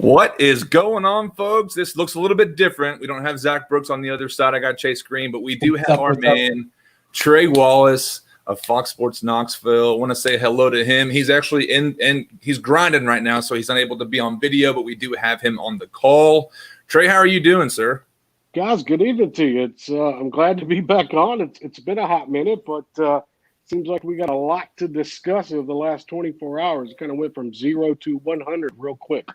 What is going on, folks? This looks a little bit different. We don't have Zach Brooks on the other side. I got Chase Green, but we do have our man, Trey Wallace of Fox Sports Knoxville. I want to say hello to him. He's actually he's grinding right now, so he's unable to be on video, but we do have him on the call. Trey, how are you doing, sir? Guys, good evening to you. I'm glad to be back on. It's been a hot minute, but seems like we got a lot to discuss over the last 24 hours. It kind of went from 0 to 100 real quick.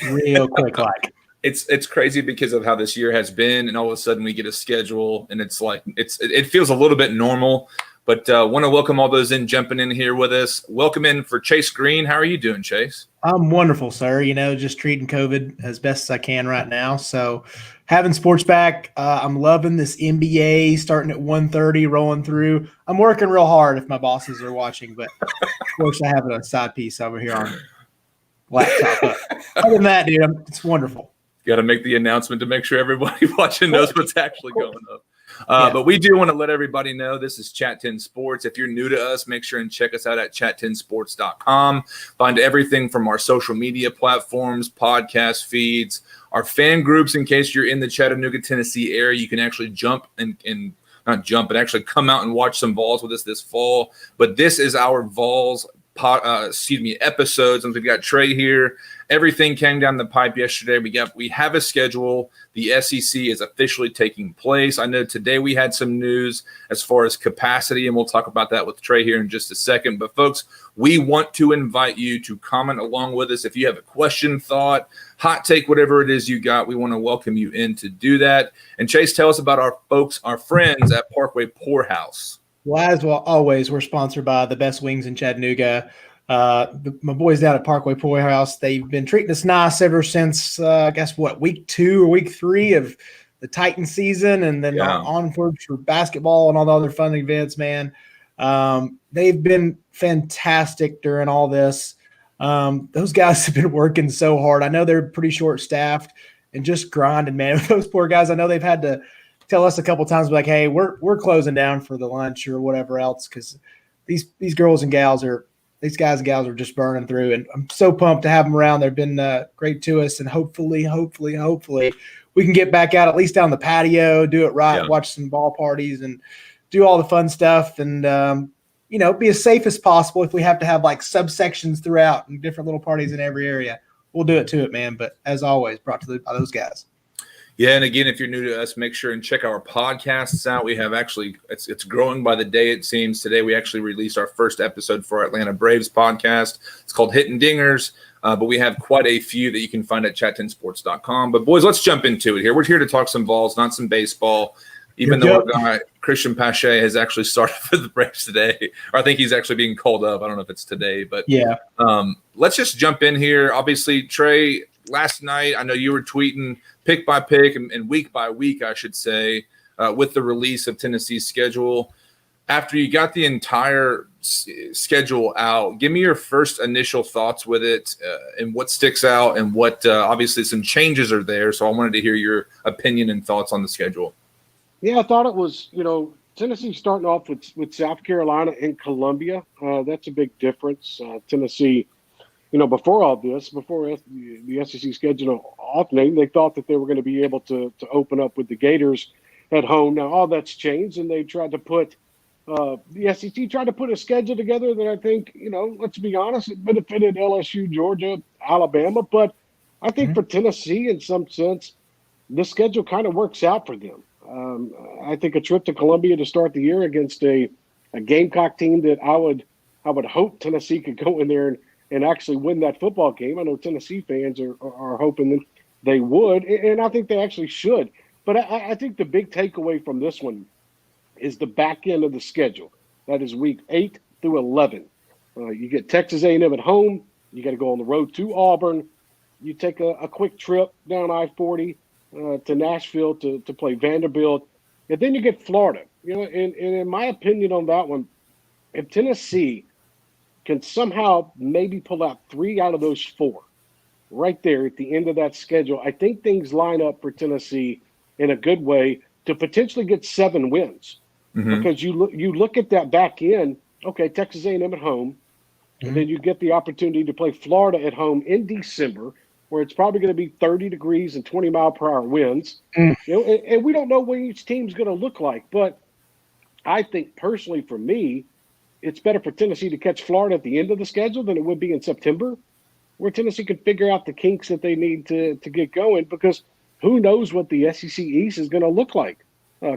Like it's crazy because of how this year has been, and all of a sudden we get a schedule, and it's like it feels a little bit normal. But want to welcome all those jumping in here with us. Welcome in for Chase Green. How are you doing, Chase? I'm wonderful, sir. Just treating COVID as best as I can right now. So having sports back, I'm loving this NBA starting at 1:30, rolling through. I'm working real hard if my bosses are watching, but of course I have a side piece over here on laptop. But other than that, dude, it's wonderful. Got to make the announcement to make sure everybody watching knows what's actually going up. But we do want to let everybody know this is Chat 10 Sports. If you're new to us, make sure and check us out at chat10sports.com. Find everything from our social media platforms, podcast feeds, our fan groups. In case you're in the Chattanooga, Tennessee area, you can actually not jump, but actually come out and watch some Vols with us this fall. But this is our Vols episodes. And we've got Trey here. Everything came down the pipe yesterday. We have a schedule. The SEC is officially taking place. I know today we had some news as far as capacity, and we'll talk about that with Trey here in just a second. But folks, we want to invite you to comment along with us. If you have a question, thought, hot take, whatever it is you got, we want to welcome you in to do that. And Chase, tell us about our friends at Parkway Poorhouse. Well, as well, always, we're sponsored by the best wings in Chattanooga. My boys down at Parkway Poorhouse, they've been treating us nice ever since, week 2 or week 3 of the Titan season, and then onward for basketball and all the other fun events, man. They've been fantastic during all this. Those guys have been working so hard. I know they're pretty short-staffed and just grinding, man. Those poor guys, I know they've had to tell us a couple times, like, hey, we're closing down for the lunch or whatever else, because these guys and gals are just burning through, and I'm so pumped to have them around. They've been great to us, and hopefully we can get back out, at least down the patio, do it right, watch some ball parties, and do all the fun stuff, and be as safe as possible. If we have to have like subsections throughout and different little parties in every area, we'll do it to it, man. But as always, brought to you by those guys. Yeah, and again, if you're new to us, make sure and check our podcasts out. We have it's growing by the day, it seems. Today we actually released our first episode for our Atlanta Braves podcast. It's called Hitting Dingers, but we have quite a few that you can find at chat10sports.com. But boys, let's jump into it here. We're here to talk some Vols, not some baseball, even though our guy, Christian Pache, has actually started for the Braves today. Or I think he's actually being called up. I don't know if it's today, but let's just jump in here. Obviously, Trey, last night, I know you were tweeting pick by pick and week by week, I should say, with the release of Tennessee's schedule. After you got the entire schedule out, give me your first initial thoughts with it and what sticks out and what obviously some changes are there. So I wanted to hear your opinion and thoughts on the schedule. Yeah, I thought it was, Tennessee starting off with South Carolina and Columbia. That's a big difference. Tennessee, before all this, before the SEC schedule alternating, they thought that they were going to be able to open up with the Gators at home. Now, all that's changed, and they tried to put the SEC tried to put a schedule together that I think, let's be honest, it benefited LSU, Georgia, Alabama. But I think for Tennessee, in some sense, the schedule kind of works out for them. I think a trip to Columbia to start the year against a Gamecock team that I would hope Tennessee could go in there and actually win that football game. I know Tennessee fans are hoping that they would, and I think they actually should. But I think the big takeaway from this one is the back end of the schedule. That is week 8 through 11. You get Texas A&M at home. You got to go on the road to Auburn. You take a quick trip down I-40 to Nashville to play Vanderbilt. And then you get Florida. And in my opinion on that one, if Tennessee can somehow maybe pull out 3 out of those 4 right there at the end of that schedule, I think things line up for Tennessee in a good way to potentially get 7 wins. Because you look at that back end, okay, Texas A&M at home, and then you get the opportunity to play Florida at home in December. where it's probably going to be 30 degrees and 20-mile-per-hour winds. And we don't know what each team's going to look like. But I think personally for me, it's better for Tennessee to catch Florida at the end of the schedule than it would be in September, where Tennessee can figure out the kinks that they need to get going, because who knows what the SEC East is going to look like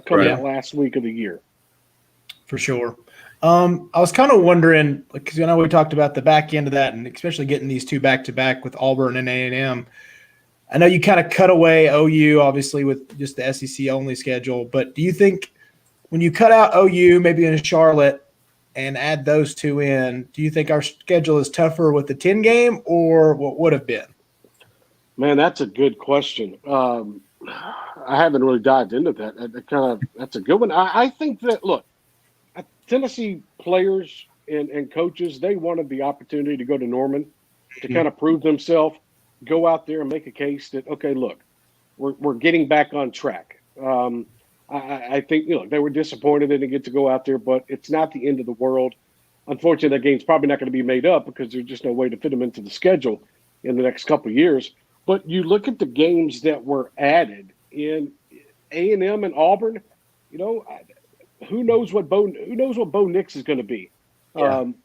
coming out last week of the year. For sure. I was kind of wondering, because I know we talked about the back end of that, and especially getting these two back-to-back with Auburn and A&M. I know you kind of cut away OU, obviously, with just the SEC-only schedule, but do you think when you cut out OU, maybe in Charlotte, and add those two in, do you think our schedule is tougher with the 10-game or what would have been? Man, that's a good question. I haven't really dived into that. That's a good one. I think that, look, Tennessee players and coaches, they wanted the opportunity to go to Norman to kind of prove themselves, go out there and make a case that, okay, look, we're getting back on track. I think, they were disappointed they didn't get to go out there, but it's not the end of the world. Unfortunately, that game's probably not going to be made up because there's just no way to fit them into the schedule in the next couple of years. But you look at the games that were added in A&M and Auburn, who knows what Bo Nix is going to be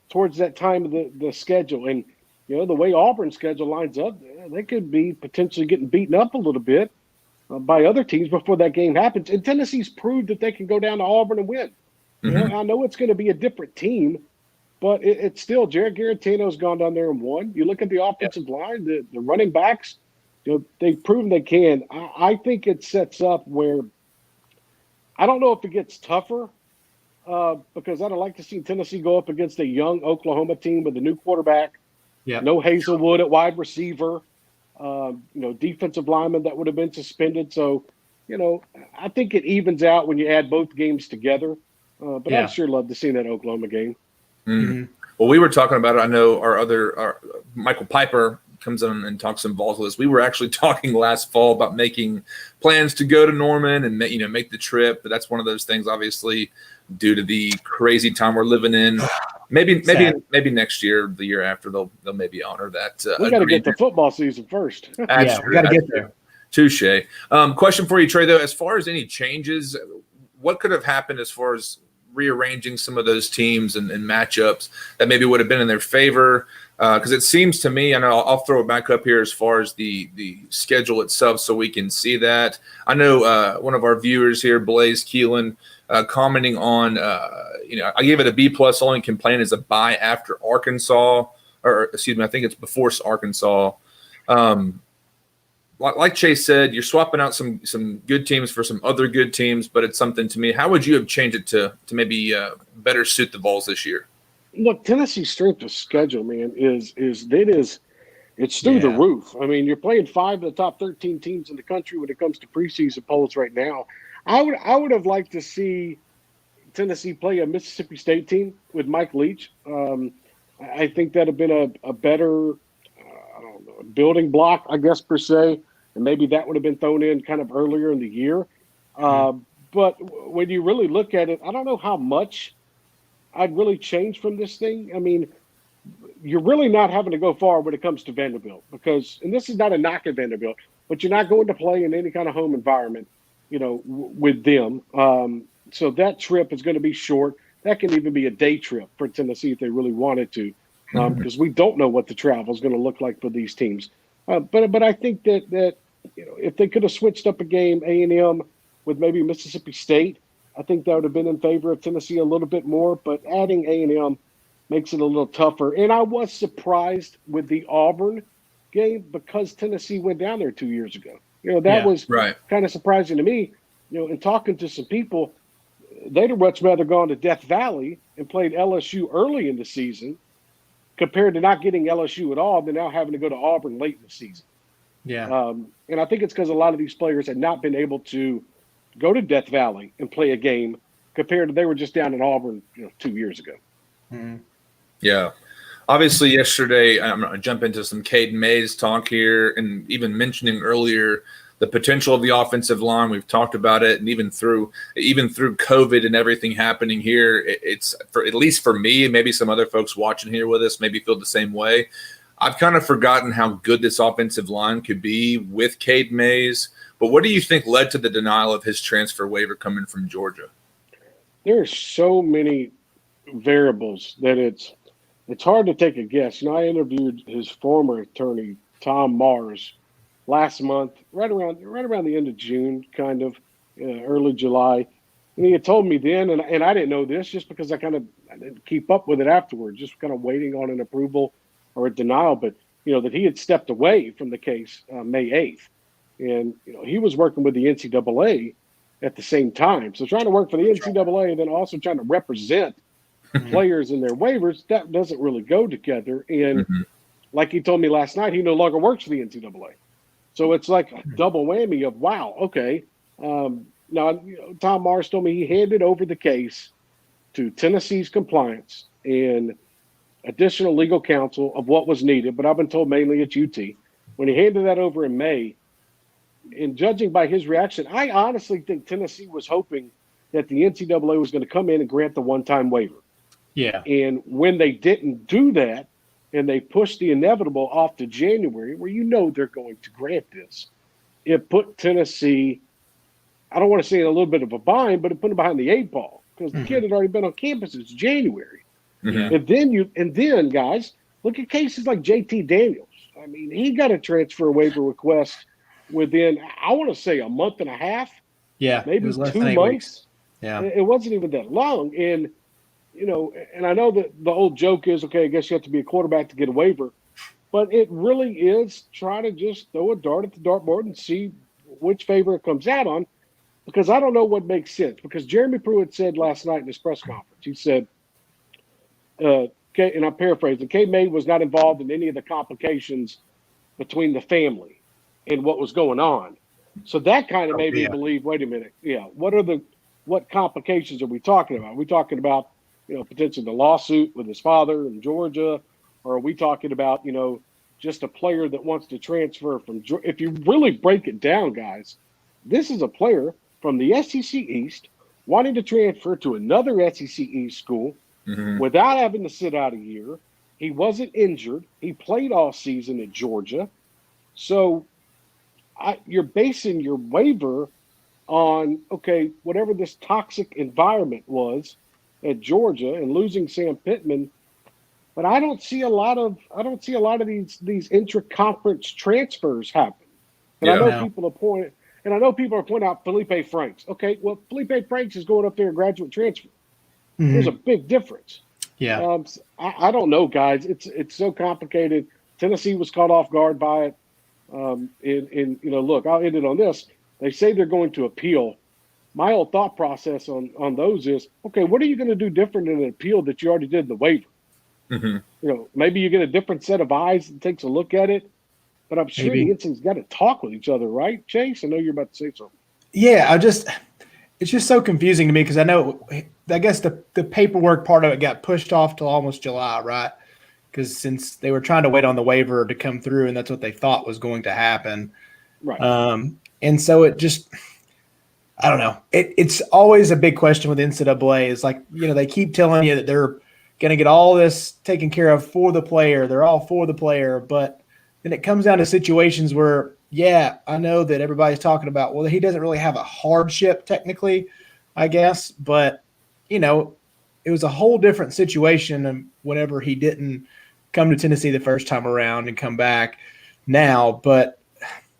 towards that time of the schedule. And, the way Auburn's schedule lines up, they could be potentially getting beaten up a little bit by other teams before that game happens. And Tennessee's proved that they can go down to Auburn and win. I know it's going to be a different team, but it's still Jared Garantino's gone down there and won. You look at the offensive line, the running backs, they've proven they can. I think it sets up where I don't know if it gets tougher because I'd like to see Tennessee go up against a young Oklahoma team with a new quarterback, no Hazelwood at wide receiver, defensive lineman that would have been suspended. So, I think it evens out when you add both games together. But I'd sure love to see that Oklahoma game. Well, we were talking about it. I know our Michael Piper comes in and talks some Vols with us. We were actually talking last fall about making plans to go to Norman and make the trip. But that's one of those things, obviously, due to the crazy time we're living in. Maybe next year, the year after, they'll maybe honor that. We got to get the football season first. We got to get there. Touche. Question for you, Trey, though, as far as any changes, what could have happened as far as rearranging some of those teams and matchups that maybe would have been in their favor? Because it seems to me, and I'll throw it back up here as far as the schedule itself so we can see that. I know one of our viewers here, Blaze Keelan, commenting on, I gave it a B+, only complaint is a bye after Arkansas, or excuse me, I think it's before Arkansas. Like Chase said, you're swapping out some good teams for some other good teams, but it's something to me. How would you have changed it to maybe better suit the Vols this year? Look, Tennessee's strength of schedule, man, it's through the roof. I mean, you're playing 5 of the top 13 teams in the country when it comes to preseason polls right now. I would have liked to see Tennessee play a Mississippi State team with Mike Leach. I think that'd have been a better building block, I guess, per se, and maybe that would have been thrown in kind of earlier in the year. But when you really look at it, I don't know how much I'd really change from this thing. I mean, you're really not having to go far when it comes to Vanderbilt because, and this is not a knock at Vanderbilt, but you're not going to play in any kind of home environment, with them. So that trip is going to be short. That can even be a day trip for Tennessee if they really wanted to. Because we don't know what the travel is going to look like for these teams. But I think that if they could have switched up a game, A&M with maybe Mississippi State, I think that would have been in favor of Tennessee a little bit more. But adding A&M makes it a little tougher. And I was surprised with the Auburn game because Tennessee went down there 2 years ago. That was kind of surprising to me. In talking to some people, they'd have much rather gone to Death Valley and played LSU early in the season compared to not getting LSU at all, than now having to go to Auburn late in the season. And I think it's because a lot of these players had not been able to go to Death Valley and play a game compared to they were just down in Auburn 2 years ago. Yeah. Obviously, yesterday, I'm going to jump into some Caden Mays talk here and even mentioning earlier the potential of the offensive line. We've talked about it, and even through COVID and everything happening here, it's for at least for me, and maybe some other folks watching here with us maybe feel the same way. I've kind of forgotten how good this offensive line could be with Cade Mays. But what do you think led to the denial of his transfer waiver coming from Georgia? There are so many variables that it's hard to take a guess. You know, I interviewed his former attorney, Tom Mars, last month, right around the end of June, kind of early July. And he had told me then, and I didn't know this just because I didn't keep up with it afterwards, just kind of waiting on an approval or a denial. But, you know, that he had stepped away from the case May 8th. And, you know, he was working with the NCAA at the same time. So trying to work for the NCAA and then also trying to represent players in their waivers, that doesn't really go together. And like he told me last night, he no longer works for the NCAA. So it's like a double whammy of, wow, okay. Now, you know, Tom Mars told me he handed over the case to Tennessee's compliance and additional legal counsel of what was needed, but I've been told mainly it's UT. When he handed that over in May, and judging by his reaction, I honestly think Tennessee was hoping that the NCAA was going to come in and grant the one-time waiver. Yeah. And when they didn't do that, and they pushed the inevitable off to January, where you know they're going to grant this, it put Tennessee, I don't want to say in a little bit of a bind, but it put them behind the 8 ball because the kid had already been on campus since January. And then guys, look at cases like JT Daniels. I mean, he got a transfer waiver request within, I want to say, a month and a half. Yeah, maybe 2 months. Weeks. Yeah, it wasn't even that long. And you know, and I know that the old joke is, okay, I guess you have to be a quarterback to get a waiver, but it really is try to just throw a dart at the dartboard and see which favor it comes out on, because I don't know what makes sense. Because Jeremy Pruitt said last night in his press conference, he said, and I'm paraphrasing, Cade May was not involved in any of the complications between the family and what was going on. So that kind of made me believe, wait a minute, what complications are we talking about? Are we talking about, you know, potentially the lawsuit with his father in Georgia, or are we talking about, you know, just a player that wants to transfer from Georgia? If you really break it down, guys, this is a player from the SEC East wanting to transfer to another SEC East school without having to sit out a year. He wasn't injured. He played all season at Georgia. So you're basing your waiver on, okay, whatever this toxic environment was at Georgia and losing Sam Pittman. But I don't see a lot of these intra-conference transfers happen. And I know people are pointing out Felipe Franks. Okay, well, Felipe Franks is going up there a graduate transfer. There's a big difference. Yeah. I don't know, guys. It's so complicated. Tennessee was caught off guard by it. And you know, look, I'll end it on this. They say they're going to appeal. My whole thought process on those is, okay, what are you going to do different in an appeal that you already did in the waiver? You know, maybe you get a different set of eyes that takes a look at it. But I'm sure the NCAA's got to talk with each other, right, Chase? I know you're about to say something. Yeah, it's just so confusing to me because I guess the paperwork part of it got pushed off till almost July, right? Because since they were trying to wait on the waiver to come through, and that's what they thought was going to happen. Right. And so it just, I don't know. It's always a big question with NCAA. It's like, you know, they keep telling you that they're going to get all this taken care of for the player. They're all for the player. But then it comes down to situations where, yeah, I know that everybody's talking about, well, he doesn't really have a hardship technically, I guess. But, you know, it was a whole different situation whenever he didn't come to Tennessee the first time around and come back now. But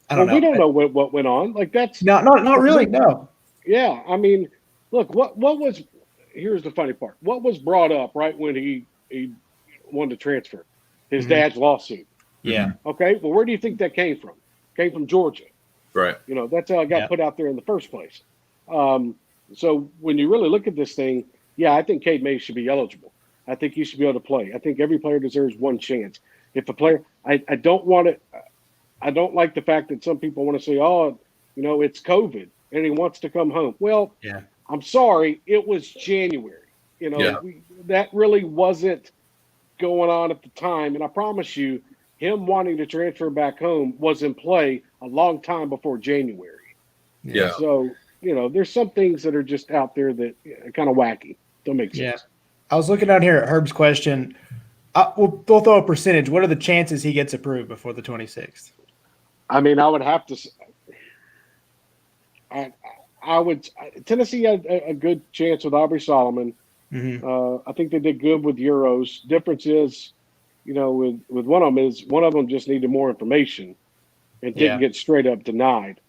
I don't know. We don't know what went on. Like that's not really. No. Yeah. I mean, look, what was, here's the funny part. What was brought up right when he wanted to transfer? His dad's lawsuit. Yeah. Okay. Well, where do you think that came from? Came from Georgia. Right. You know, that's how it got put out there in the first place. So when you really look at this thing, yeah, I think Cade Mays should be eligible. I think he should be able to play. I think every player deserves one chance. If a player, I don't want it. I don't like the fact that some people want to say, oh, you know, it's COVID and he wants to come home. Well, I'm sorry. It was January. You know, that really wasn't going on at the time. And I promise you, him wanting to transfer back home was in play a long time before January. Yeah. So, you know, there's some things that are just out there that are kind of wacky. Don't make sense. Yeah. I was looking down here at Herb's question. We'll throw a percentage. What are the chances he gets approved before the 26th? I mean, I would have to. I would. Tennessee had a good chance with Aubrey Solomon. I think they did good with Euros. Difference is, with one of them is one of them just needed more information and didn't get straight up denied.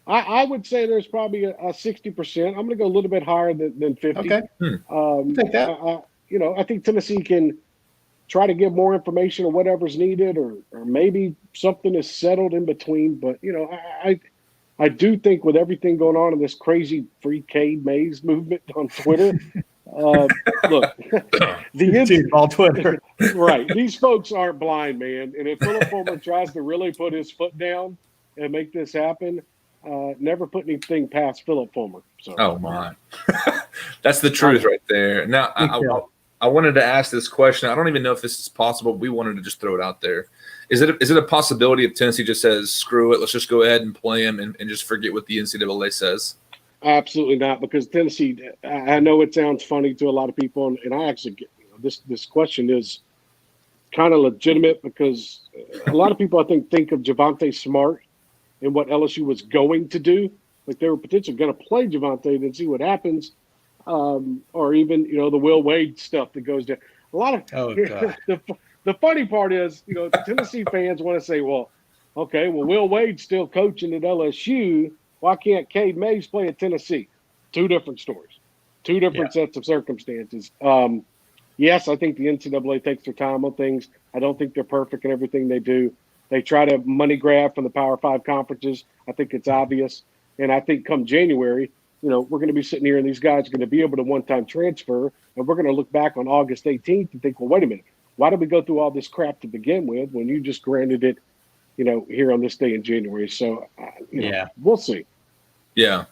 I would say there's probably a 60%. I'm going to go a little bit higher than 50. Okay. Take that. I think Tennessee can try to give more information or whatever's needed, or maybe something is settled in between. But I do think with everything going on in this crazy free Cade Mays movement on Twitter, look, all Twitter, right? These folks aren't blind, man. And if Philip Fulmer tries to really put his foot down and make this happen, never put anything past Philip Fulmer. So. Oh my, that's the truth right there. Now, I wanted to ask this question. I don't even know if this is possible. We wanted to just throw it out there. Is it a possibility if Tennessee just says, screw it, let's just go ahead and play him and just forget what the NCAA says? Absolutely not, because Tennessee, I know it sounds funny to a lot of people, and I actually get this question is kind of legitimate, because a lot of people, I think of Javonte Smart and what LSU was going to do. Like they were potentially going to play Javonte and then see what happens. Or even, the Will Wade stuff that goes down. A lot of the funny part is, the Tennessee fans want to say, well, okay, Will Wade's still coaching at LSU. Why can't Cade Mays play at Tennessee? Two different stories, two different sets of circumstances. Yes, I think the NCAA takes their time on things. I don't think they're perfect in everything they do. They try to money grab from the Power 5 conferences. I think it's obvious. And I think come January, we're going to be sitting here and these guys are going to be able to one-time transfer, and we're going to look back on August 18th and think, well, wait a minute. Why did we go through all this crap to begin with when you just granted it, here on this day in January? So, we'll see. Yeah.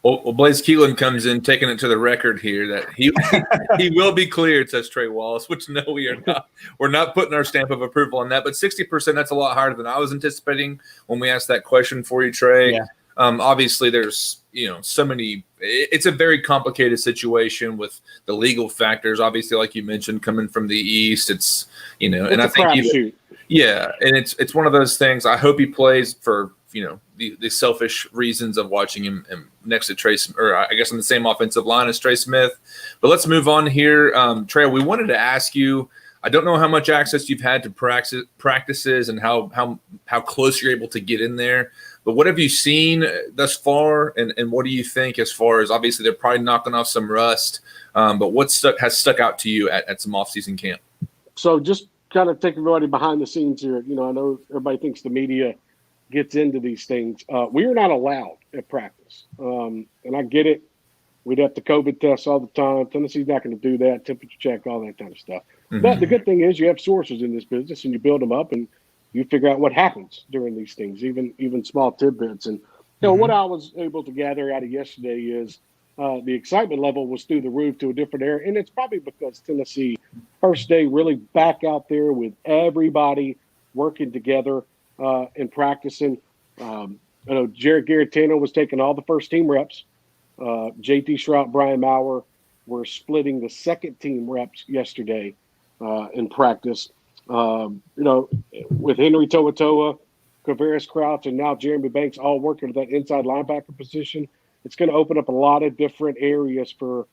Well, Blaze Keelan comes in taking it to the record here that he will be cleared, says Trey Wallace, which no, we are not. We're not putting our stamp of approval on that. But 60%, that's a lot higher than I was anticipating when we asked that question for you, Trey. Yeah. Obviously, there's so many. It's a very complicated situation with the legal factors. Obviously, like you mentioned, coming from the East, it's and I think and it's one of those things. I hope he plays for the selfish reasons of watching him next to Trey, or I guess on the same offensive line as Trey Smith. But let's move on here, Trey. We wanted to ask you. I don't know how much access you've had to practices and how close you're able to get in there. But what have you seen thus far, and what do you think as far as, obviously they're probably knocking off some rust, but what has stuck out to you at some off-season camp? So just kind of take everybody behind the scenes here. I know everybody thinks the media gets into these things. We are not allowed at practice, and I get it. We'd have to COVID test all the time. Tennessee's not going to do that, temperature check, all that kind of stuff. Mm-hmm. But the good thing is you have sources in this business, and you build them up, and you figure out what happens during these things, even small tidbits. And what I was able to gather out of yesterday is the excitement level was through the roof to a different area. And it's probably because Tennessee, first day, really back out there with everybody working together and practicing. I know Jared Garantano was taking all the first team reps. JT Shrout, Brian Maurer were splitting the second team reps yesterday in practice. With Henry To'oTo'o, Quavaris Crouch, and now Jeremy Banks all working at that inside linebacker position, it's going to open up a lot of different areas for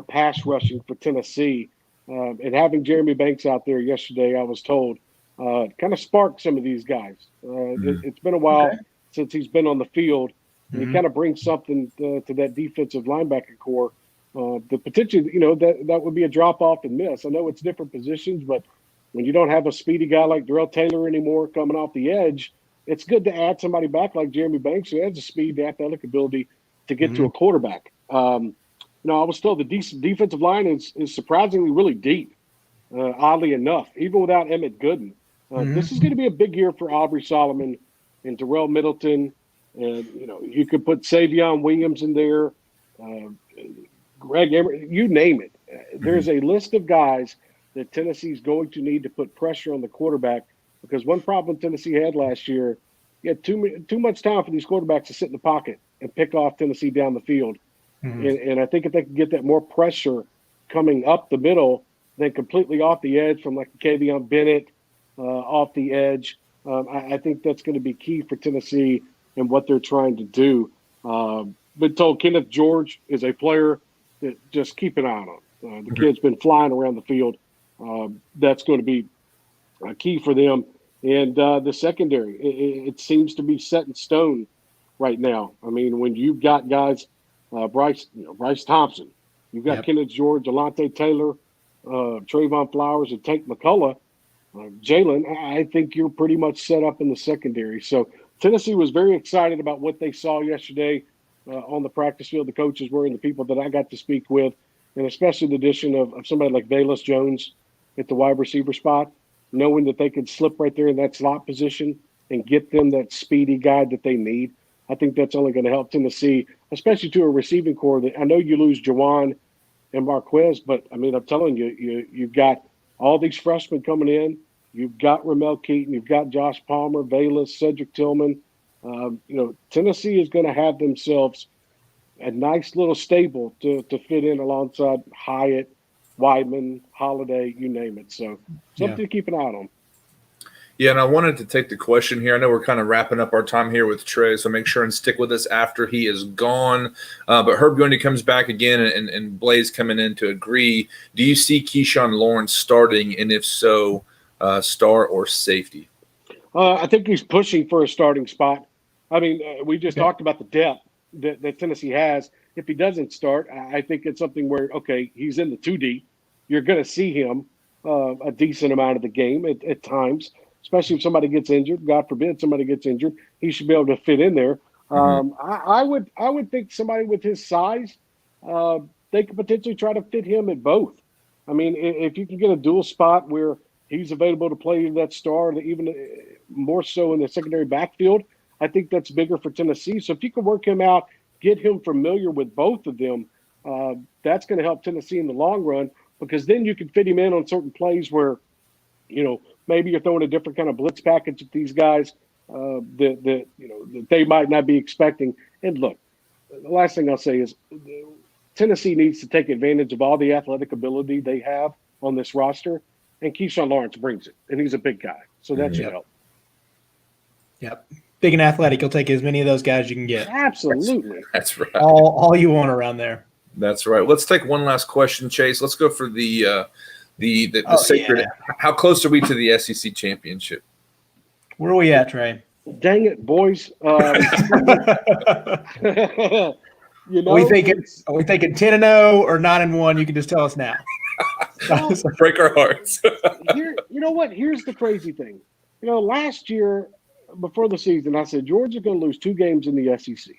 pass rushing for Tennessee. And having Jeremy Banks out there yesterday, I was told, kind of sparked some of these guys. It's been a while since he's been on the field. And he kind of brings something to that defensive linebacker core. The potential, that would be a drop-off and miss. I know it's different positions, but when you don't have a speedy guy like Darrell Taylor anymore coming off the edge, it's good to add somebody back like Jeremy Banks who has the speed, the athletic ability to get to a quarterback. I was told the defensive line is surprisingly really deep, oddly enough, even without Emmett Gooden. This is going to be a big year for Aubrey Solomon and Terrell Middleton. And, you could put Savion Williams in there, Greg Emery, you name it. There's a list of guys that Tennessee's going to need to put pressure on the quarterback, because one problem Tennessee had last year, you had too much time for these quarterbacks to sit in the pocket and pick off Tennessee down the field. And I think if they can get that more pressure coming up the middle, then completely off the edge from like Kavion Bennett off the edge. I think that's going to be key for Tennessee and what they're trying to do. Been told Kenneth George is a player that just keep an eye on him. The kid's been flying around the field. That's going to be a key for them. And the secondary, it seems to be set in stone right now. I mean, when you've got guys, Bryce Thompson, you've got Kenneth George, Alontae Taylor, Trayvon Flowers, and Tank McCullough, Jalen, I think you're pretty much set up in the secondary. So Tennessee was very excited about what they saw yesterday on the practice field. The coaches were, and the people that I got to speak with, and especially the addition of somebody like Wallace Jones at the wide receiver spot, knowing that they could slip right there in that slot position and get them that speedy guy that they need. I think that's only going to help Tennessee, especially to a receiving core that I know you lose Jawan and Marquez, but I mean, I'm telling you, you've got all these freshmen coming in. You've got Ramel Keaton, you've got Josh Palmer, Wallace, Cedric Tillman. Tennessee is going to have themselves a nice little stable to fit in alongside Hyatt, Weidman, Holiday, you name it. So something to keep an eye on. Yeah, and I wanted to take the question here. I know we're kind of wrapping up our time here with Trey, so make sure and stick with us after he is gone. But Herb Gundy comes back again, and Blaze coming in to agree. Do you see Keyshawn Lawrence starting, and if so, star or safety? I think he's pushing for a starting spot. I mean, we just talked about the depth that Tennessee has. If he doesn't start, I think it's something where, okay, he's in the 2D. You're going to see him a decent amount of the game at times, especially if somebody gets injured. God forbid somebody gets injured. He should be able to fit in there. I would think somebody with his size, they could potentially try to fit him at both. I mean, if you can get a dual spot where he's available to play that star, even more so in the secondary backfield, I think that's bigger for Tennessee. So if you can work him out, get him familiar with both of them, that's going to help Tennessee in the long run, because then you can fit him in on certain plays where, maybe you're throwing a different kind of blitz package at these guys that they might not be expecting. And look, the last thing I'll say is Tennessee needs to take advantage of all the athletic ability they have on this roster, and Keyshawn Lawrence brings it, and he's a big guy, so that should help. Yep. Big and athletic. You'll take as many of those guys you can get. Absolutely. That's right. All you want around there. That's right. Let's take one last question, Chase. Let's go for the sacred. Yeah. How close are we to the SEC championship? Where are we at, Trey? Dang it, boys. Are we thinking 10-0 or 9-1? You can just tell us now. Break our hearts. You know what? Here's the crazy thing. Last year before the season, I said Georgia's going to lose 2 games in the SEC.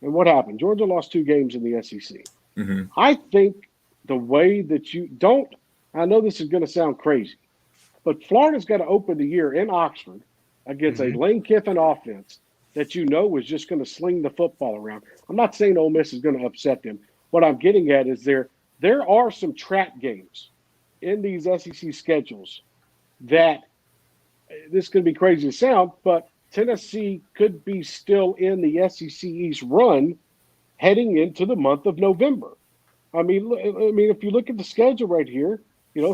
And what happened? Georgia lost 2 games in the SEC. Mm-hmm. I think the way that you don't – I know this is going to sound crazy, but Florida's got to open the year in Oxford against a Lane Kiffin offense that was just going to sling the football around. I'm not saying Ole Miss is going to upset them. What I'm getting at is there are some trap games in these SEC schedules that this is going to be crazy to sound, but Tennessee could be still in the SEC East run heading into the month of November. I mean, if you look at the schedule right here,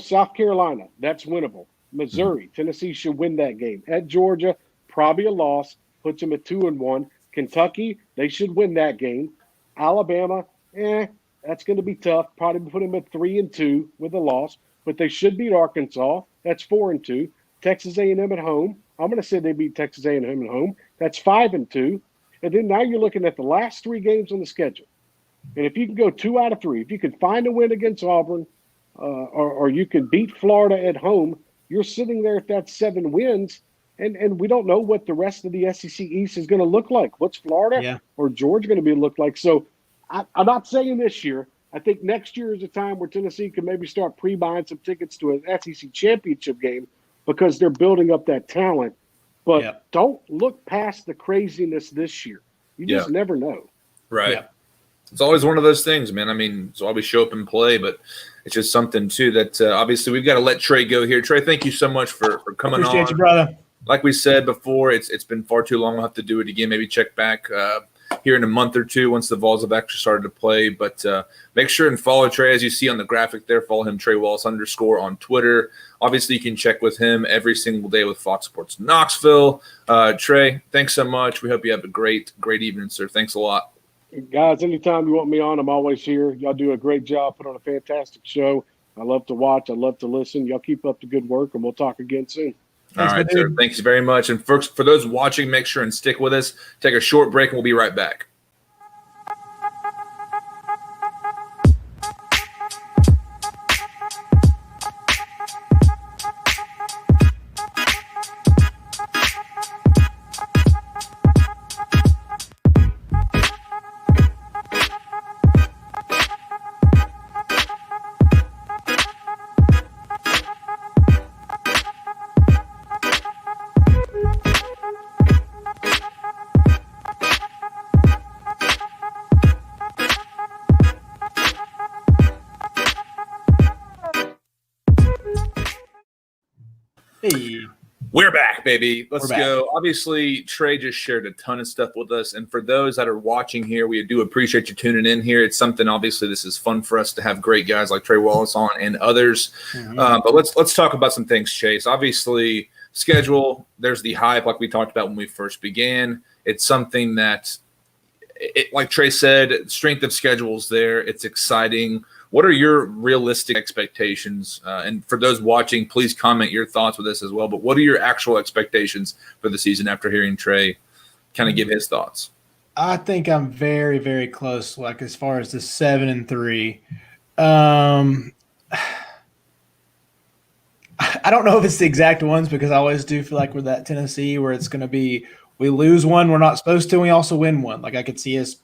South Carolina, that's winnable. Missouri, Tennessee should win that game. At Georgia, probably a loss, puts them at 2-1. Kentucky, they should win that game. Alabama, that's going to be tough. Probably put them at 3-2 with a loss, but they should beat Arkansas. That's 4-2. Texas A&M at home. I'm going to say they beat Texas A&M at home. That's 5-2. And then now you're looking at the last 3 games on the schedule. And if you can go 2 out of 3, if you can find a win against Auburn, or you can beat Florida at home, you're sitting there at that 7 wins. And we don't know what the rest of the SEC East is going to look like. What's Florida or Georgia going to look like? So I'm not saying this year. I think next year is a time where Tennessee can maybe start pre-buying some tickets to an SEC championship game because they're building up that talent. But don't look past the craziness this year. You just never know. Right. Yeah. It's always one of those things, man. I mean, it's why we show up and play, but it's just something, too, that obviously we've got to let Trey go here. Trey, thank you so much for coming on. Appreciate you, brother. Like we said before, it's been far too long. We'll have to do it again, maybe check back here in a month or two once the Vols have actually started to play. But make sure and follow Trey, as you see on the graphic there. Follow him, Trey Wallace _ on Twitter. Obviously, you can check with him every single day with Fox Sports Knoxville. Trey, thanks so much. We hope you have a great evening, sir. Thanks a lot. Guys, anytime you want me on, I'm always here. Y'all do a great job, put on a fantastic show. I love to watch. I love to listen. Y'all keep up the good work, and we'll talk again soon. All right, sir. Thanks very much. And for those watching, make sure and stick with us. Take a short break, and we'll be right back. Hey. We're back, baby. Let's go. Obviously, Trey just shared a ton of stuff with us. And for those that are watching here, we do appreciate you tuning in here. It's something, obviously, this is fun for us to have great guys like Trey Wallace on and others. But let's talk about some things, Chase. Obviously, schedule, there's the hype like we talked about when we first began. It's something that, like Trey said, strength of schedule is there. It's exciting. What are your realistic expectations? And for those watching, please comment your thoughts with us as well. But what are your actual expectations for the season after hearing Trey kind of give his thoughts? I think I'm very, very close, like as far as the 7-3. I don't know if it's the exact ones because I always do feel like we're that Tennessee where it's going to be we lose one we're not supposed to, and we also win one. Like I could see us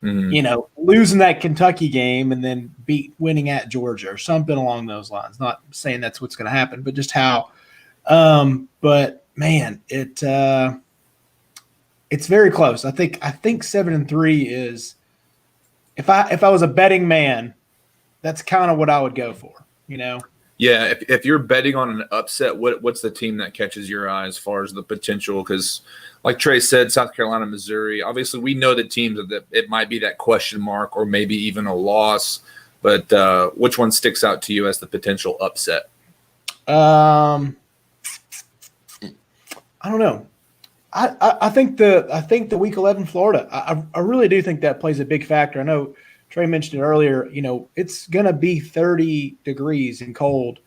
losing that Kentucky game and then winning at Georgia or something along those lines. Not saying that's what's going to happen, but just how. But man, it's very close. I think 7-3 is. If I was a betting man, that's kind of what I would go for. Yeah, if you're betting on an upset, what's the team that catches your eye as far as the potential? Because, like Trey said, South Carolina, Missouri, obviously we know the teams that it might be that question mark or maybe even a loss. But which one sticks out to you as the potential upset? I don't know. I think the Week 11 Florida. I really do think that plays a big factor. I know Trey mentioned it earlier, it's going to be 30 degrees and cold,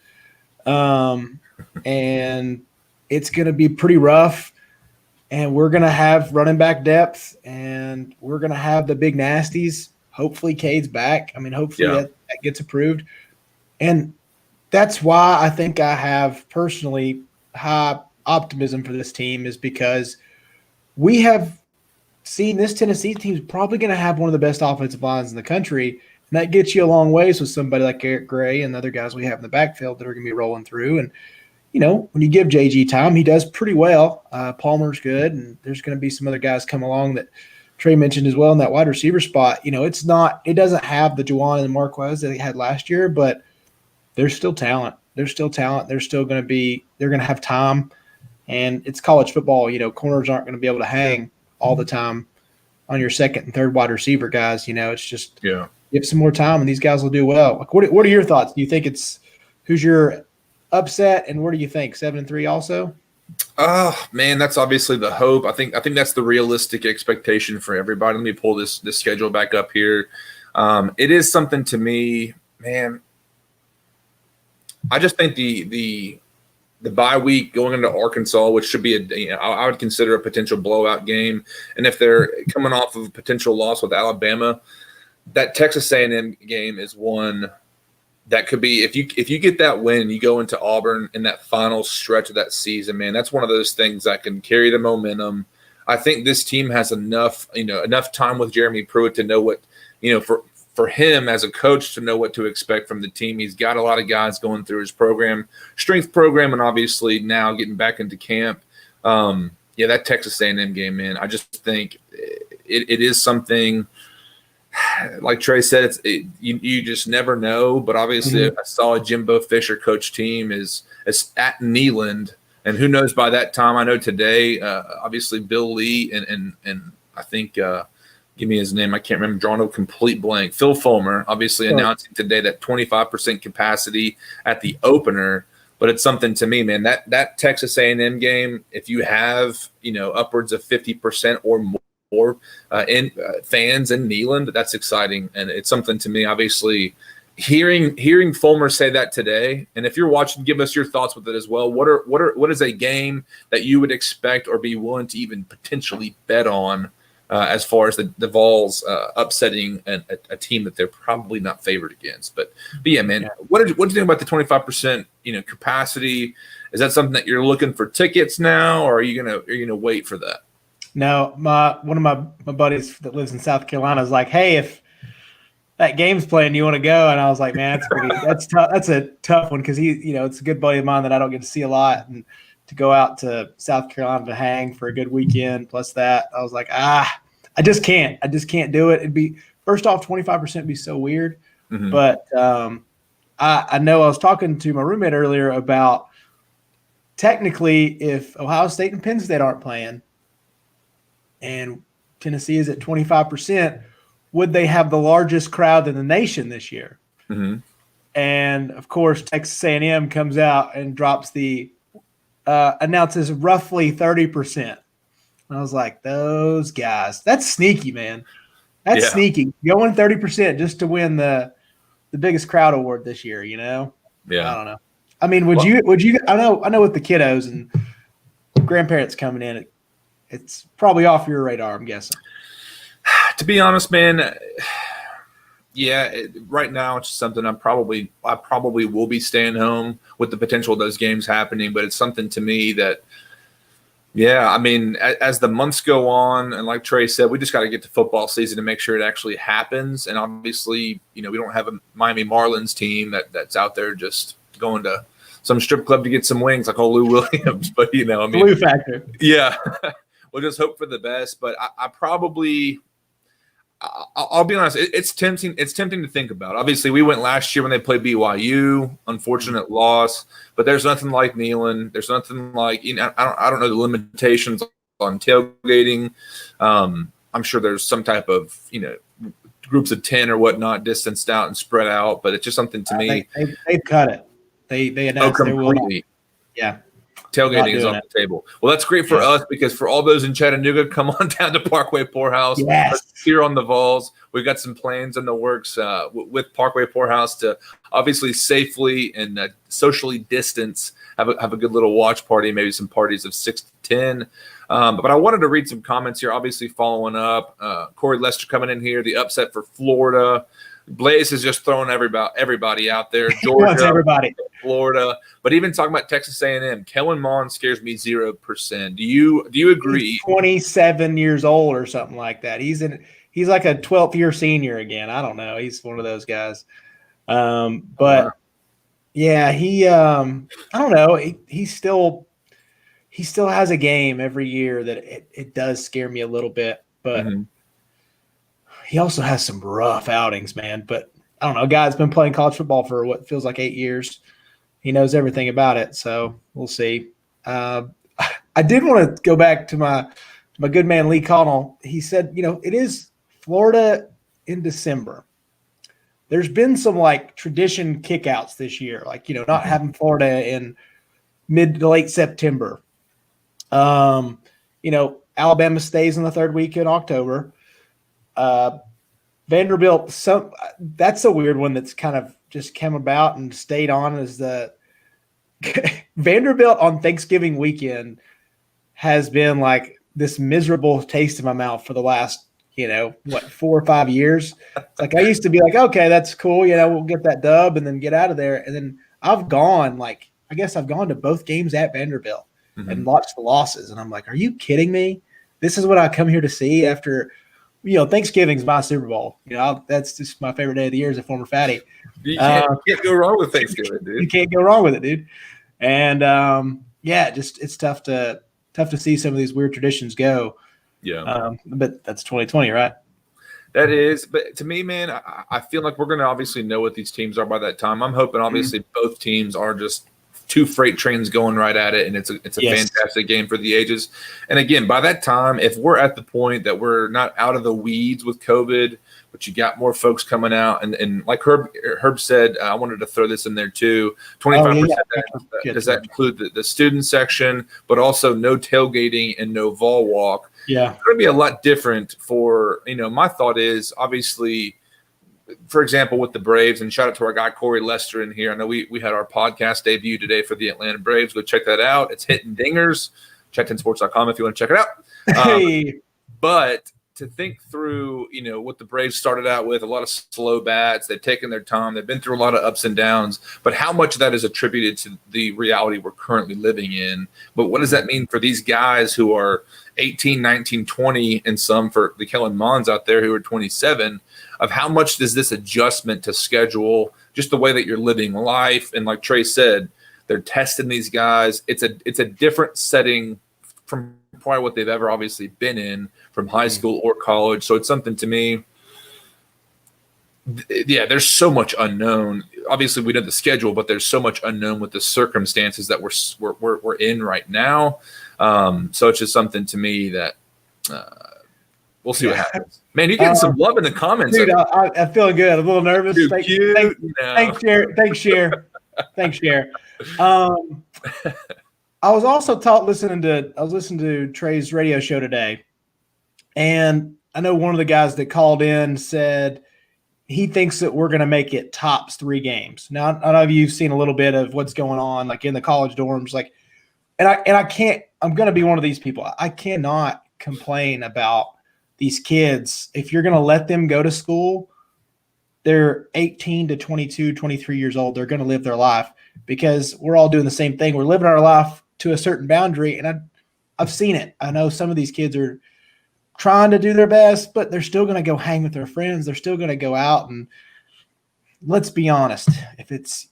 and it's going to be pretty rough, and we're going to have running back depth, and we're going to have the big nasties. Hopefully Cade's back. I mean, hopefully that gets approved, and that's why I think I have personally high optimism for this team is because we have seen this Tennessee team is probably going to have one of the best offensive lines in the country, and that gets you a long ways with somebody like Eric Gray and the other guys we have in the backfield that are going to be rolling through. And, when you give JG time, he does pretty well. Palmer's good, and there's going to be some other guys come along that Trey mentioned as well in that wide receiver spot. It doesn't have the Juwan and Marquez that they had last year, but there's still talent. There's still talent. They're going to have time, and it's college football. Corners aren't going to be able to hang all the time on your second and third wide receiver guys. It's just give some more time and these guys will do well. Like, what are your thoughts? Do you think who's your upset, and what do you think? 7-3 also? Oh man, that's obviously the hope. I think that's the realistic expectation for everybody. Let me pull this schedule back up here. It is something to me, man. I just think the bye week going into Arkansas, which should be I would consider a potential blowout game. And if they're coming off of a potential loss with Alabama, that Texas A&M game is one that could be, if you get that win, you go into Auburn in that final stretch of that season, man, that's one of those things that can carry the momentum. I think this team has enough time with Jeremy Pruitt to know what, for him as a coach to know what to expect from the team. He's got a lot of guys going through his strength program, and obviously now getting back into camp. That Texas A&M game, man, I just think it is something, like Trey said, you just never know. But obviously I saw a Jimbo Fisher coach team is at Neyland, and who knows by that time. I know today, obviously Bill Lee and I think give me his name. I can't remember. Drawing a complete blank. Phil Fulmer, obviously announcing today that 25% capacity at the opener. But it's something to me, man. That Texas A&M game, if you have upwards of 50% or more in fans in Neyland, that's exciting, and it's something to me. Obviously, hearing Fulmer say that today, and if you're watching, give us your thoughts with it as well. What is a game that you would expect or be willing to even potentially bet on? As far as the Vols upsetting a team that they're probably not favored against, but yeah, man, what do you think about the 25% capacity? Is that something that you're looking for tickets now, or are you gonna wait for that? No, one of my buddies that lives in South Carolina is like, hey, if that game's playing, you want to go? And I was like, man, that's tough. That's a tough one because it's a good buddy of mine that I don't get to see a lot, and to go out to South Carolina to hang for a good weekend plus that, I was like, I just can't do it. It'd be, first off, 25% would be so weird. Mm-hmm. But I know I was talking to my roommate earlier about technically if Ohio State and Penn State aren't playing and Tennessee is at 25%, would they have the largest crowd in the nation this year? Mm-hmm. And of course, Texas A&M comes out and drops announces roughly 30%. And I was like, those guys, that's sneaky, man. That's sneaky. Going 30% just to win the biggest crowd award this year, Yeah. I don't know. I mean, would you I know with the kiddos and grandparents coming in, it's probably off your radar, I'm guessing. To be honest, man, right now it's something I probably will be staying home with the potential of those games happening, but it's something to me that I mean, as the months go on, and like Trey said, we just got to get to football season to make sure it actually happens. And obviously, we don't have a Miami Marlins team that's out there just going to some strip club to get some wings like old Lou Williams. But, I mean. Blue factor. Yeah. We'll just hope for the best. But I'll be honest, it's tempting to think about. Obviously, we went last year when they played BYU, unfortunate loss, but there's nothing like Neyland. There's nothing like, I don't know the limitations on tailgating. I'm sure there's some type of, groups of 10 or whatnot distanced out and spread out, but it's just something to me. They've cut it. They announced they will not. Yeah. Tailgating is on the table. Well, that's great for us because for all those in Chattanooga, come on down to Parkway Poorhouse. Yes. Here on the Vols. We've got some plans in the works with Parkway Poorhouse to obviously safely and socially distance, have a good little watch party, maybe some parties of 6 to 10. But I wanted to read some comments here, obviously following up. Corey Lester coming in here, the upset for Florida. Blaze is just throwing everybody out there. Georgia, everybody. Florida, but even talking about Texas A&M, Kellen Mond scares me 0%. Do you agree? He's 27 years old or something like that. He's like a 12th year senior again. I don't know. He's one of those guys. But yeah, he I don't know. He still has a game every year that it does scare me a little bit, but. Mm-hmm. He also has some rough outings, man. But I don't know. A guy's been playing college football for what feels like 8 years. He knows everything about it, so we'll see. I did want to go back to my good man Lee Connell. He said, it is Florida in December. There's been some tradition kickouts this year, not having Florida in mid to late September. Alabama stays in the third week in October. Vanderbilt, that's a weird one that's kind of just came about and stayed on as the Vanderbilt on Thanksgiving weekend has been like this miserable taste in my mouth for the last, 4 or 5 years. It's I used to be like, okay, that's cool. We'll get that dub and then get out of there. And then I've gone I've gone to both games at Vanderbilt and watched the losses. And I'm like, are you kidding me? This is what I come here to see after – Thanksgiving's my Super Bowl. That's just my favorite day of the year as a former fatty. You can't go wrong with Thanksgiving, dude. You can't go wrong with it, dude. And it's tough to see some of these weird traditions go. Yeah. But that's 2020, right? That is. But to me, man, I feel like we're going to obviously know what these teams are by that time. I'm hoping obviously both teams are just two freight trains going right at it, and it's a fantastic game for the ages. And again, by that time, if we're at the point that we're not out of the weeds with COVID, but you got more folks coming out, and like Herb said, I wanted to throw this in there too. 25%. Does that include the student section, but also no tailgating and no vol walk? Yeah, it's going to be a lot different for, my thought is obviously, for example, with the Braves, and shout out to our guy Corey Lester in here. I know we had our podcast debut today for the Atlanta Braves. Go check that out. It's hitting dingers. Chat10sports.com if you want to check it out. Hey. But to think through, what the Braves started out with, a lot of slow bats. They've taken their time. They've been through a lot of ups and downs. But how much of that is attributed to the reality we're currently living in? But what does that mean for these guys who are 18, 19, 20, and some for the Kellen Monds out there who are 27, of how much does this adjustment to schedule, just the way that you're living life? And like Trey said, they're testing these guys. It's a different setting from probably what they've ever obviously been in from high school or college. So it's something to me. Yeah, there's so much unknown. Obviously, we know the schedule, but there's so much unknown with the circumstances that we're in right now. So it's just something to me that we'll see what happens. Man, you're getting some love in the comments. Dude, I'm feeling good. I'm a little nervous. Thanks, Cher. Thanks, Cher. I was also listening to Trey's radio show today, and I know one of the guys that called in said he thinks that we're going to make it tops 3 games. Now, I don't know if you've seen a little bit of what's going on, like in the college dorms, like, and I can't. I'm going to be one of these people. I cannot complain about these kids. If you're going to let them go to school, they're 18 to 22, 23 years old. They're going to live their life because we're all doing the same thing. We're living our life to a certain boundary, and I've seen it. I know some of these kids are trying to do their best, but they're still going to go hang with their friends. They're still going to go out, and let's be honest. If it's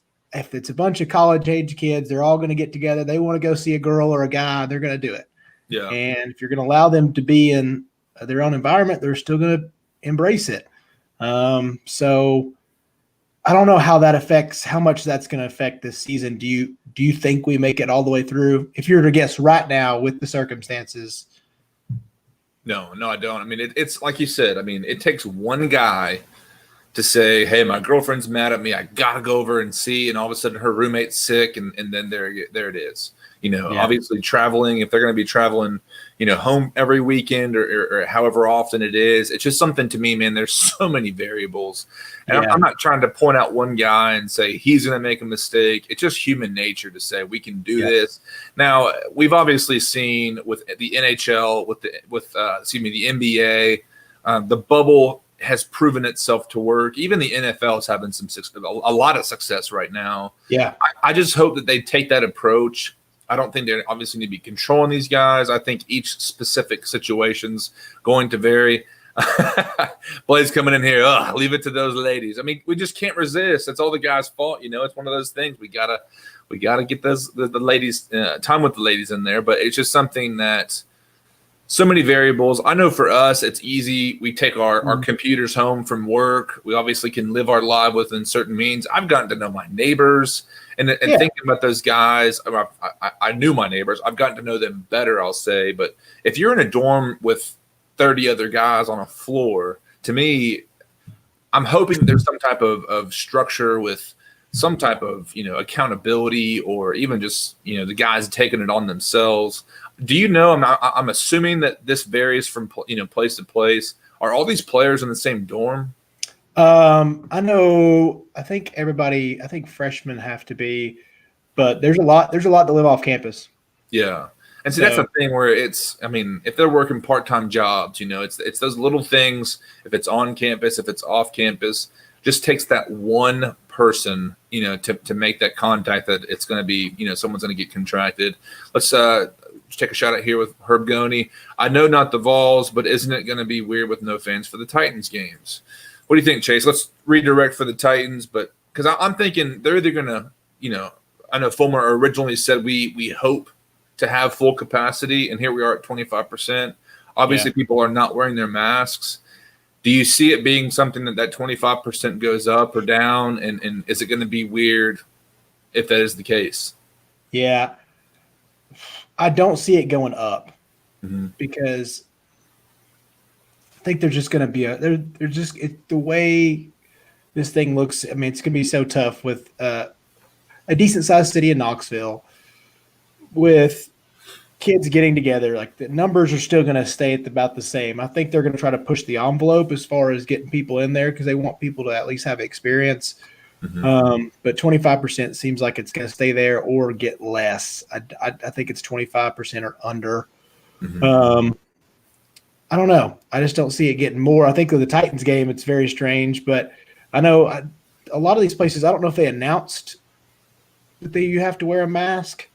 a bunch of college-age kids, they're all going to get together. They want to go see a girl or a guy. They're going to do it. Yeah. And if you're going to allow them to be in their own environment, they're still going to embrace it. So I don't know how much that's going to affect this season. Do you think we make it all the way through? If you were to guess right now with the circumstances. No, I don't. I mean, it's like you said. I mean, it takes one guy to say, hey, my girlfriend's mad at me. I got to go over and see. And all of a sudden her roommate's sick. And then there it is. Obviously traveling, if they're going to be traveling, home every weekend or however often it is, it's just something to me, man. There's so many variables. And I'm not trying to point out one guy and say he's going to make a mistake. It's just human nature to say we can do this. Now, we've obviously seen with the NHL, with the NBA, the bubble has proven itself to work. Even the NFL is having a lot of success right now. Yeah. I just hope that they take that approach. I don't think they obviously need to be controlling these guys. I think each specific situation's going to vary. Blaze coming in here. Leave it to those ladies. I mean, we just can't resist. It's all the guys' fault. It's one of those things. We gotta get the ladies time with the ladies in there. But it's just something that so many variables. I know for us, it's easy. We take our computers home from work. We obviously can live our life within certain means. I've gotten to know my neighbors. And thinking about those guys, I knew my neighbors. I've gotten to know them better, I'll say. But if you're in a dorm with 30 other guys on a floor, to me, I'm hoping there's some type of structure with some type of accountability, or even just the guys taking it on themselves. Do you know? I'm assuming that this varies from place to place. Are all these players in the same dorm? I think freshmen have to be, but there's a lot to live off campus. Yeah. And see, that's the thing where if they're working part-time jobs, it's those little things. If it's on campus, if it's off campus, just takes that one person, to make that contact that it's going to be, someone's going to get contracted. Let's take a shot at here with Herb Goney. I know not the Vols, but isn't it going to be weird with no fans for the Titans games? What do you think, Chase? Let's redirect for the Titans, but because I'm thinking they're either going to, I know Fulmer originally said we hope to have full capacity, and here we are at 25%. Obviously, people are not wearing their masks. Do you see it being something that 25% goes up or down, and is it going to be weird if that is the case? Yeah. I don't see it going up Mm-hmm. because I think they're just going to be they're just the way this thing looks. I mean, it's going to be so tough with a decent sized city in Knoxville with kids getting together. Like the numbers are still going to stay at about the same. I think they're going to try to push the envelope as far as getting people in there because they want people to at least have experience. But 25% seems like it's going to stay there or get less. I think it's 25% or under. I don't know. I just don't see it getting more. I think with the Titans game, it's very strange. But I know a lot of these places, I don't know if they announced that you have to wear a mask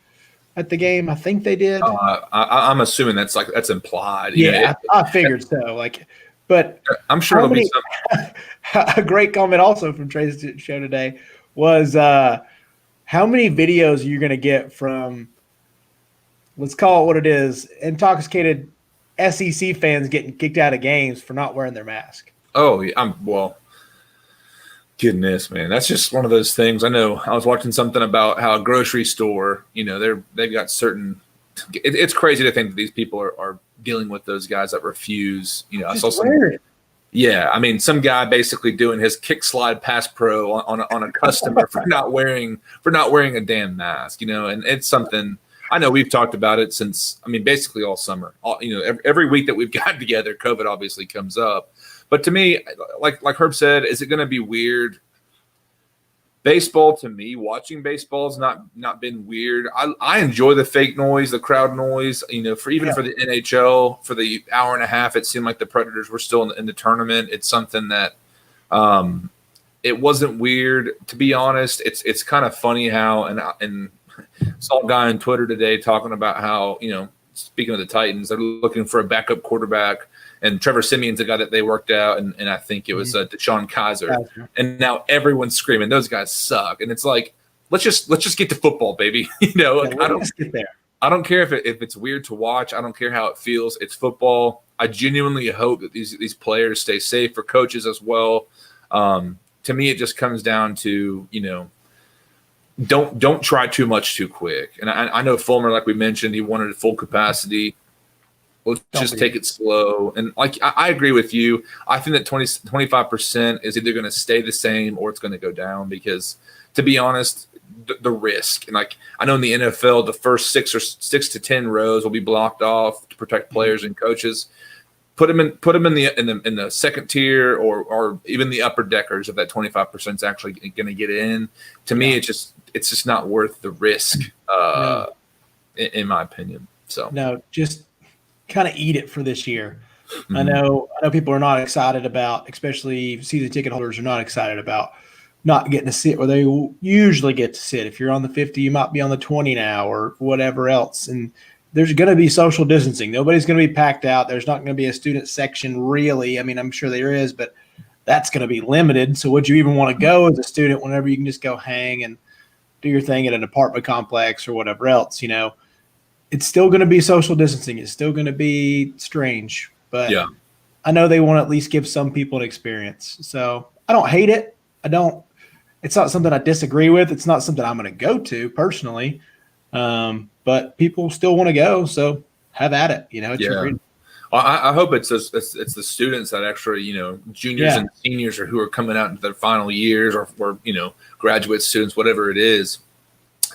at the game. I think they did. I'm assuming that's implied. Yeah, I figured so. But I'm sure it'll be something. A great comment also from Trey's show today was how many videos are you going to get from, let's call it what it is, intoxicated SEC fans getting kicked out of games for not wearing their mask? Oh, yeah, goodness, man, that's just one of those things. I know I was watching something about how a grocery store, they've got certain. It's crazy to think that these people are dealing with those guys that refuse. I saw some. Weird. Yeah, I mean, some guy basically doing his kick slide pass pro on a customer for not wearing a damn mask. And it's something. I know we've talked about it since. I mean, basically all summer. Every week that we've gotten together, COVID obviously comes up. But to me, like Herb said, is it going to be weird? Baseball, to me, watching baseball has not been weird. I enjoy the fake noise, the crowd noise. For the NHL, for the hour and a half, it seemed like the Predators were still in the tournament. It's something that it wasn't weird, to be honest. It's kind of funny how and saw a guy on Twitter today talking about how speaking of the Titans, they're looking for a backup quarterback. And Trevor Simeon's a guy that they worked out, and I think it was DeShone Kaiser. And now everyone's screaming, those guys suck. And it's like, let's just get to football, baby. Let's get there. I don't care if it's weird to watch. I don't care how it feels. It's football. I genuinely hope that these players stay safe, for coaches as well. To me, it just comes down to don't try too much too quick. And I know Fulmer, like we mentioned, he wanted full capacity. Let's just take it slow. And I agree with you. I think that 25% is either going to stay the same or it's going to go down because, to be honest, the risk. And I know in the NFL, the first 6 to 10 rows will be blocked off to protect players and coaches. Put them in the second tier or even the upper deckers if that 25% is actually going to get in. To me, it's just not worth the risk, in my opinion. So no, just kind of eat it for this year. I know people are not excited about, especially season ticket holders are not excited about not getting to sit where they usually get to sit. If you're on the 50, you might be on the 20 now or whatever else. And there's going to be social distancing. Nobody's going to be packed out. There's not going to be a student section really. I mean, I'm sure there is, but that's going to be limited. So would you even want to go as a student whenever you can just go hang and do your thing at an apartment complex or whatever else, It's still going to be social distancing. It's still going to be strange, but I know they want to at least give some people an experience. So I don't hate it. It's not something I disagree with. It's not something I'm going to go to personally. But people still want to go. So have at it. It's your freedom. Well, I hope it's the students that actually, juniors and seniors who are coming out into their final years or graduate students, whatever it is,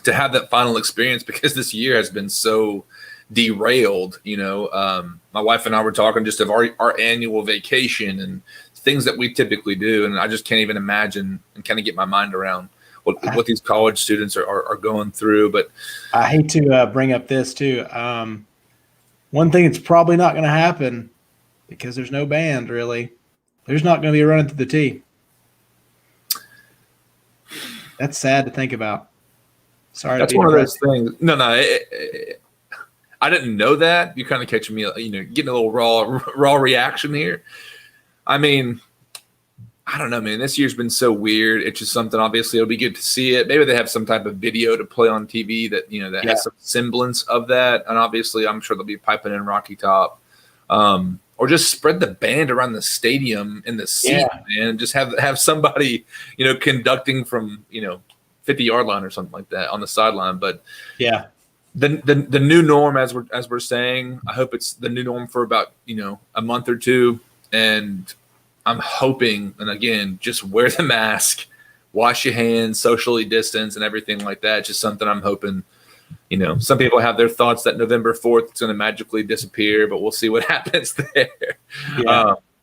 to have that final experience because this year has been so derailed. My wife and I were talking just of our annual vacation and things that we typically do. And I just can't even imagine and kind of get my mind around what these college students are going through. But I hate to bring up this too. One thing that's probably not going to happen because there's no band really. There's not going to be a run into the tee. That's sad to think about. Sorry. That's one of those things. No. I didn't know that. You're kind of catching me, getting a little raw reaction here. I mean, I don't know, man. This year's been so weird. It's just something. Obviously, it'll be good to see it. Maybe they have some type of video to play on TV that that has some semblance of that. And obviously, I'm sure they'll be piping in Rocky Top, or just spread the band around the stadium in the seat, man. And just have somebody conducting from 50-yard line or something like that on the sideline. But yeah, the new norm, as we're saying, I hope it's the new norm for about a month or two, and I'm hoping, and again, just wear the mask, wash your hands, socially distance, and everything like that. It's just something I'm hoping. Some people have their thoughts that November 4th is going to magically disappear, but we'll see what happens there.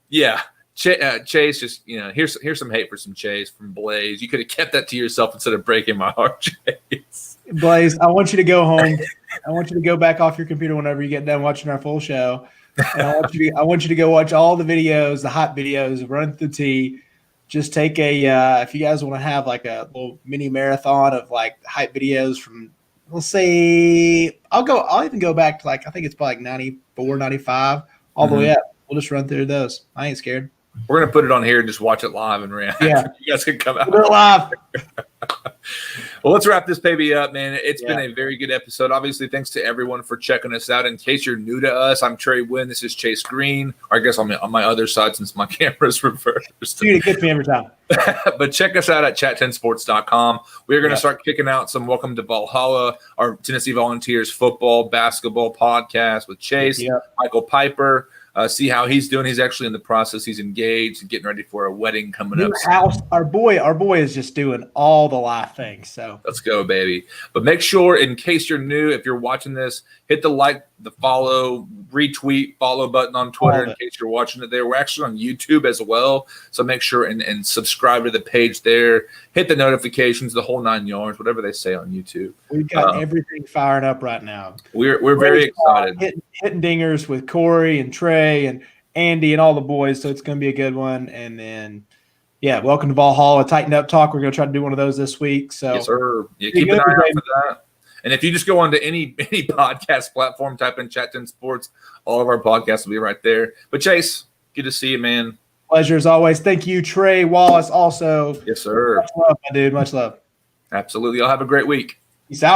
Yeah. Chase, just here's some hate for some Chase from Blaze. You could have kept that to yourself instead of breaking my heart, Chase. Blaze, I want you to go home. I want you to go back off your computer whenever you get done watching our full show. And I want you to go watch all the videos, the hot videos, run through the T. Just take if you guys want to have like a little mini marathon of like hype videos from, let's say, I'll even go back to I think it's probably 94, 95, all the way up. We'll just run through those. I ain't scared. We're going to put it on here and just watch it live and react. Yeah. You guys can come out. We'll do it live. Well, let's wrap this baby up, man. It's been a very good episode. Obviously, thanks to everyone for checking us out. In case you're new to us, I'm Trey Wynn. This is Chase Green. Or I guess on my other side since my camera's reversed. Dude, it gets me every time. But check us out at chat10sports.com. We're going to start kicking out some Welcome to Valhalla, our Tennessee Volunteers football, basketball podcast with Chase, Michael Piper. See how he's doing. He's actually in the process. He's engaged and getting ready for a wedding coming up. House. Our boy is just doing all the live things. So let's go, baby. But make sure, in case you're new, if you're watching this, hit the like, the follow, retweet, follow button on Twitter in case you're watching it there. We're actually on YouTube as well. So make sure and subscribe to the page there. Hit the notifications, the whole 9 yards, whatever they say on YouTube. We've got everything firing up right now. We're very excited. Hitting dingers with Corey and Trey and Andy and all the boys. So it's going to be a good one. And then, welcome to Valhalla, Tighten Up Talk. We're going to try to do one of those this week. So yes, sir. Yeah, keep an eye out for that. And if you just go onto any podcast platform, type in Chat 10 Sports, all of our podcasts will be right there. But Chase, good to see you, man. Pleasure as always. Thank you, Trey Wallace. Also, yes, sir. Much love, my dude. Much love. Absolutely. Y'all have a great week. Peace out.